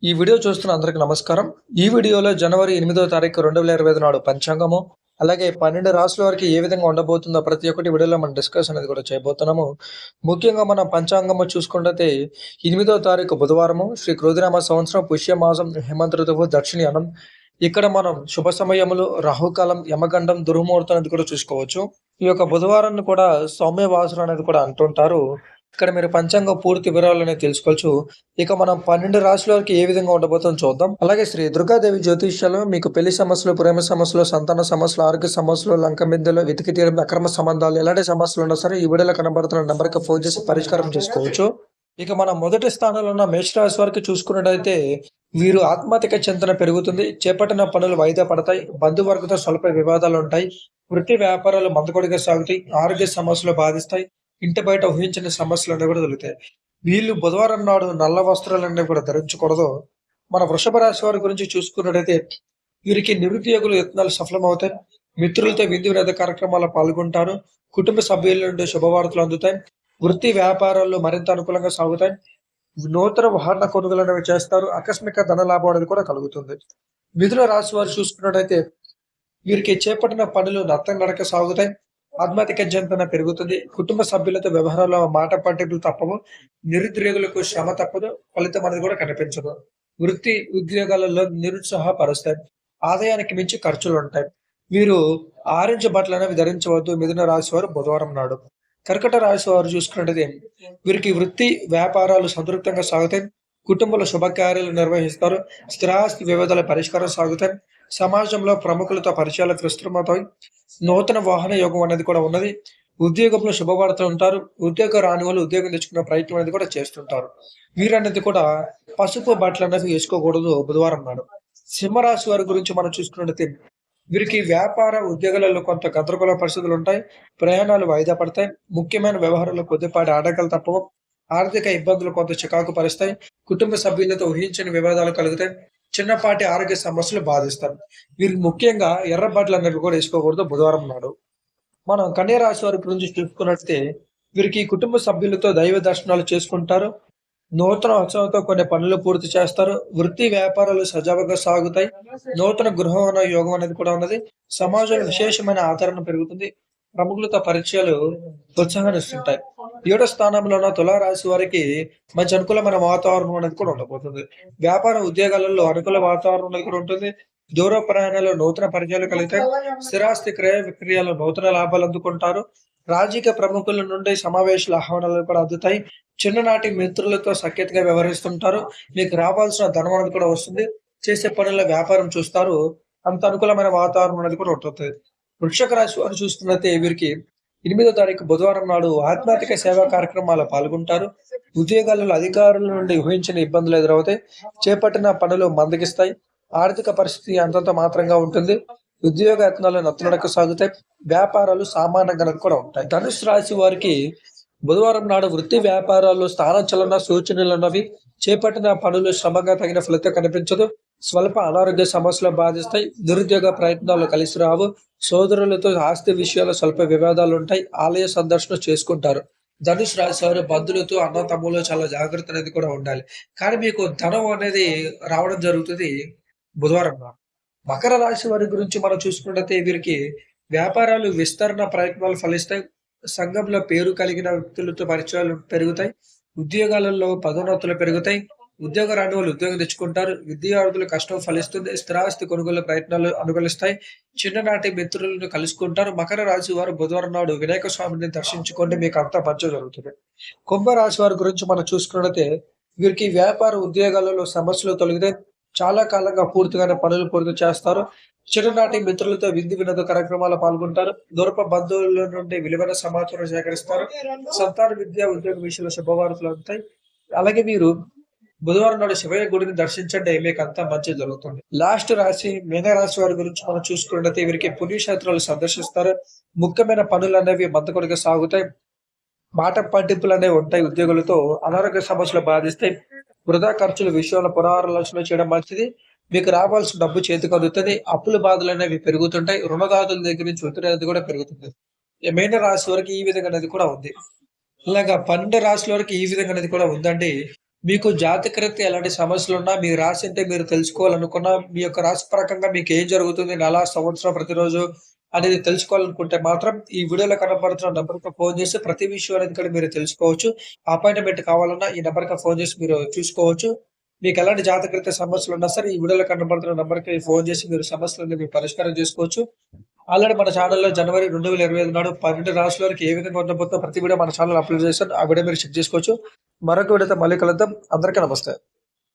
ఈ వీడియో చూస్తున్న అందరికి నమస్కారం. ఈ వీడియోలో జనవరి 8వ తారీఖు 2025 నాడు పంచాంగము, అలాగే 12 రాశుల వారికి ఏ విధంగా ఉండబోతుందో ప్రతి ఒక్కటి వీడియోలో మనం డిస్కస్ అనేది కూడా చేయబోతున్నాము. ముఖ్యంగా మనం పంచాంగము చూసుకున్నట్లయితే 8వ తారీఖు బుధవారము శ్రీ క్రోధినామ సంవత్సరం పుష్యమాసం హేమంత ఋతువు దక్షిణాయనం. ఇక్కడ మనం శుభ సమయములు, రాహుకాలం, యమగండం, దుర్ముహూర్తం అనేది కూడా చూసుకోవచ్చు. ఈ యొక్క బుధవారాన్ని కూడా సౌమ్యవాసులు అనేది కూడా అంటుంటారు. ఇక్కడ మీరు పంచాంగం పూర్తి వివరాలనే తెలుసుకోవచ్చు. ఇక మనం 12 రాశుల వరకు ఏ విధంగా ఉండబోతుందో చూద్దాం. అలాగే శ్రీ దుర్గాదేవి జ్యోతిష్యాలు మీకు పెళ్లి సమస్యలు, ప్రేమ సమస్యలు, సంతాన సమస్యలు, ఆరోగ్య సమస్యలు, లంక మిద్దెలు, వెతికి తీరం, అక్రమ సంబంధాలు, ఎలాంటి సమస్యలు ఉన్నా సరే ఈ వీడియోలో కనబడుతున్న నెంబర్కి ఫోన్ చేసి పరిష్కారం చేసుకోవచ్చు. ఇక మనం మొదటి స్థానంలో ఉన్న మేషరాశి వారికి చూసుకున్నట్టయితే వీరు ఆత్మహత్యక చింతన పెరుగుతుంది. చేపట్టిన పనులు వాయిదా పడతాయి. బంధువర్గంతో స్వల్ప వివాదాలు ఉంటాయి. వృత్తి వ్యాపారాలు మందకొడిగా సాగుతాయి. ఆరోగ్య సమస్యలు బాధిస్తాయి. ఇంటి బయట ఊహించిన సమస్యలు అనేవి కూడా దొరుకుతాయి. వీళ్ళు బుధవారం నాడు నల్ల వస్త్రాలన్నీ కూడా ధరించకూడదు. మన వృషభ రాశి వారి గురించి చూసుకున్నట్టయితే వీరికి నిరుద్యోగులు యత్నాలు సఫలమవుతాయి. మిత్రులతో విందు వినోద కార్యక్రమాల్లో పాల్గొంటారు. కుటుంబ సభ్యుల నుండి శుభవార్తలు అందుతాయి. వృత్తి వ్యాపారాల్లో మరింత అనుకూలంగా సాగుతాయి. నూతన వాహన కొనుగోలు అనేవి చేస్తారు. ఆకస్మిక ధన లాభం అనేది కూడా కలుగుతుంది. మిథున రాశి వారు చూసుకున్నట్టయితే వీరికి చేపట్టిన పనులు నత్తం నడక సాగుతాయి. ఆత్మహత్యక చింతన పెరుగుతుంది. కుటుంబ సభ్యులతో వ్యవహారంలో మాట పట్టింపులు తప్పవు. నిరుద్యోగులకు శ్రమ తప్పదు. ఫలితం అనేది కూడా కనిపించదు. వృత్తి ఉద్యోగాలలో నిరుత్సాహపరుస్తాయి. ఆదాయానికి మించి ఖర్చులు ఉంటాయి. వీరు ఆరెంజ్ బట్టలు అనేవి ధరించవద్దు. మిథున రాశి వారు బుధవారం నాడు. కర్కట రాశి వారు చూసుకున్నట్టయితే వీరికి వృత్తి వ్యాపారాలు సంతృప్తంగా సాగుతాయి. కుటుంబంలో శుభకార్యాలు నిర్వహిస్తారు. స్థిరాస్తి వివాదాల పరిష్కారం సాగుతాయి. సమాజంలో ప్రముఖులతో పరిచయాలు విస్తృతమవుతాయి. నూతన వాహన యోగం అనేది కూడా ఉన్నది. ఉద్యోగంలో శుభవార్తలు ఉంటారు. ఉద్యోగ రాని వాళ్ళు ఉద్యోగం తెచ్చుకునే ప్రయత్నం అనేది కూడా చేస్తుంటారు. వీరనేది కూడా పసుపు బట్టలు అనేది వేసుకోకూడదు బుధవారం నాడు. సింహరాశి వారి గురించి మనం చూసుకున్నట్లయితే వీరికి వ్యాపార ఉద్యోగాలలో కొంత గందరగోళ పరిస్థితులు ఉంటాయి. ప్రయాణాలు వాయిదా పడతాయి. ముఖ్యమైన వ్యవహారాల్లో కొద్దిపాటి ఆటంకాలు తప్పవు. ఆర్థిక ఇబ్బందులు కొంత చికాకు పరుస్తాయి. కుటుంబ సభ్యులతో ఊహించని వివాదాలు కలుగుతాయి. చిన్నపాటి ఆరోగ్య సమస్యలు బాధిస్తారు. వీరికి ముఖ్యంగా ఎర్ర బట్టలు అనేవి కూడా వేసుకోకూడదు బుధవారం నాడు. మనం కన్యా రాశి వారి గురించి చూసుకున్నట్లయితే వీరికి కుటుంబ సభ్యులతో దైవ దర్శనాలు చేసుకుంటారు. నూతన ఉత్సవంతో కొన్ని పనులు పూర్తి చేస్తారు. వృత్తి వ్యాపారాలు సజావుగా సాగుతాయి. నూతన గృహ యోగం అనేది కూడా ఉన్నది. సమాజంలో విశేషమైన ఆదరణ పెరుగుతుంది. ప్రముఖులతో పరిచయాలు ఉత్సాహాన్ని ఇస్తుంటాయి. 7వ స్థానంలో ఉన్న తులారాశి వారికి మంచి అనుకూలమైన వాతావరణం అనేది కూడా ఉండబోతుంది. వ్యాపార ఉద్యోగాలలో అనుకూల వాతావరణం అనేది కూడా ఉంటుంది. దూర ప్రయాణాలు నూతన పరిచయాలు కలుగుతాయి. స్థిరాస్తి క్రయ విక్రయాలు నూతన లాభాలు అందుకుంటారు. రాజకీయ ప్రముఖుల నుండి సమావేశాల ఆహ్వానాలు కూడా అందుతాయి. చిన్ననాటి మిత్రులతో సఖ్యతగా వ్యవహరిస్తుంటారు. మీకు రావాల్సిన ధనం అనేది కూడా వస్తుంది. చేసే పనుల వ్యాపారం చూస్తారు. అంత అనుకూలమైన వాతావరణం అనేది కూడా ఉంటుంది. వృషభ రాశి వారు చూస్తున్నట్లయితే వీరికి 8వ తారీఖు బుధవారం నాడు ఆధ్యాత్మిక సేవా కార్యక్రమాల్లో పాల్గొంటారు. ఉద్యోగాలలో అధికారుల నుండి ఊహించిన ఇబ్బందులు ఎదురవుతాయి. చేపట్టిన పనులు మందగిస్తాయి. ఆర్థిక పరిస్థితి అంతంత మాత్రంగా ఉంటుంది. ఉద్యోగ యత్నాలు నత్తనడక సాగుతాయి. వ్యాపారాలు సామాన్యంగా కూడా ఉంటాయి. ధనుసు రాశి వారికి బుధవారం నాడు వృత్తి వ్యాపారాల్లో స్థానచలన సూచనలు ఉన్నవి. చేపట్టిన పనులు శ్రమగా తగిన ఫలితం కనిపించదు. స్వల్ప అనారోగ్య సమస్యలు బాధిస్తాయి. నిరుద్యోగ ప్రయత్నాలు కలిసి రావు. సోదరులతో ఆస్తి విషయాల్లో స్వల్ప వివాదాలు ఉంటాయి. ఆలయ సందర్శన చేసుకుంటారు. ధనుసు రాశి వారు బంధువులతో అన్న తమ్ములు చాలా జాగ్రత్త అనేది కూడా ఉండాలి. కానీ మీకు ధనం అనేది రావడం జరుగుతుంది బుధవారం నాడు. మకర రాశి వారి గురించి మనం చూసుకున్నట్లయితే వీరికి వ్యాపారాలు విస్తరణ ప్రయత్నాలు ఫలిస్తాయి. సంఘంలో పేరు కలిగిన వ్యక్తులతో పరిచయాలు పెరుగుతాయి. ఉద్యోగాలలో పదోన్నతులు పెరుగుతాయి. ఉద్యోగ రాని వాళ్ళు ఉద్యోగం తెచ్చుకుంటారు. విద్యార్థుల కష్టం ఫలిస్తుంది. స్థిరాస్తి కొనుగోలు ప్రయత్నాలు అనుకూలిస్తాయి. చిన్ననాటి మిత్రులను కలుసుకుంటారు. మకర రాశి వారు బుధవారం నాడు వినాయక స్వామిని దర్శించుకోండి. మీకు అంతా మంచి జరుగుతుంది. కుంభరాశి వారి గురించి మనం చూసుకున్నట్లయితే వీరికి వ్యాపార ఉద్యోగాలలో సమస్యలు తొలగితాయి. చాలా కాలంగా పూర్తిగానే పనులు పూర్తి చేస్తారు. చిన్ననాటి మిత్రులతో విందు వినోద కార్యక్రమాల్లో పాల్గొంటారు. దూరపు బంధువుల నుండి విలువైన సమాచారం సేకరిస్తారు. సంతాన విద్య ఉద్యోగ విషయంలో శుభవార్తలు అందుతాయి. అలాగే మీరు బుధవారం నాడు శివయ్య గుడిని దర్శించండి. మీకు అంతా మంచి జరుగుతుంది. లాస్ట్ రాశి మీన రాశి వారి గురించి మనం చూసుకున్నట్లయితే వీరికి పుణ్యక్షేత్రాలు సందర్శిస్తారు. ముఖ్యమైన పనులు అనేవి మందకొడిగా సాగుతాయి. మాట పట్టింపులు అనేవి ఉంటాయి. ఉద్యోగులతో అనారోగ్య సమస్యలు బాధిస్తాయి. వృధా ఖర్చుల విషయంలో పునరాలోచన చేయడం మంచిది. మీకు రావాల్సిన డబ్బు చేతికి అందుతుంది. అప్పుల బాధలు అనేవి పెరుగుతుంటాయి. రుణదాతుల దగ్గర నుంచి ఒత్తిడి అనేది కూడా పెరుగుతుంది. మీన రాశి వరకు ఈ విధంగా అనేది కూడా ఉంది. ఇలాగా 12 రాశుల వరకు ఈ విధంగా అనేది కూడా ఉందండి. మీకు జాతకరీత్యా ఎలాంటి సమస్యలున్నా, మీ రాశి అంటే మీరు తెలుసుకోవాలనుకున్నా, మీ యొక్క రాశి ప్రకంగా మీకేం జరుగుతుంది నెల, సంవత్సరం, ప్రతిరోజు అనేది తెలుసుకోవాలనుకుంటే మాత్రం ఈ వీడియోలో కనపడుతున్న నంబర్‌కి ఫోను చేసి ప్రతి విషయం అనేది కూడా మీరు తెలుసుకోవచ్చు. అపాయింట్‌మెంట్ కావాలన్నా ఈ నంబర్‌కి ఫోను చేసి మీరు చూసుకోవచ్చు. మీకెలాంటి జాతకరీత్యా సమస్యలున్నా సరే ఈ వీడియోలో కనపడుతున్న నంబర్‌కి ఫోను చేసి మీరు సమస్యలన్నీ మీరు పరిష్కారం చేసుకోవచ్చు. ఆల్రెడీ మన ఛానెల్‌లో జనవరి 2025 నాడు 12 రాశుల వారికి ఏ విధంగా ఉండబోతుందో ప్రతి వీడియో మన ఛానెల్‌లో అప్‌లోడ్ చేశాను. ఆ వీడియో మీరు చెక్ చేసుకోవచ్చు. మరొక వీడియోతో మళ్ళీ కలుద్దాం. అందరికీ నమస్తే.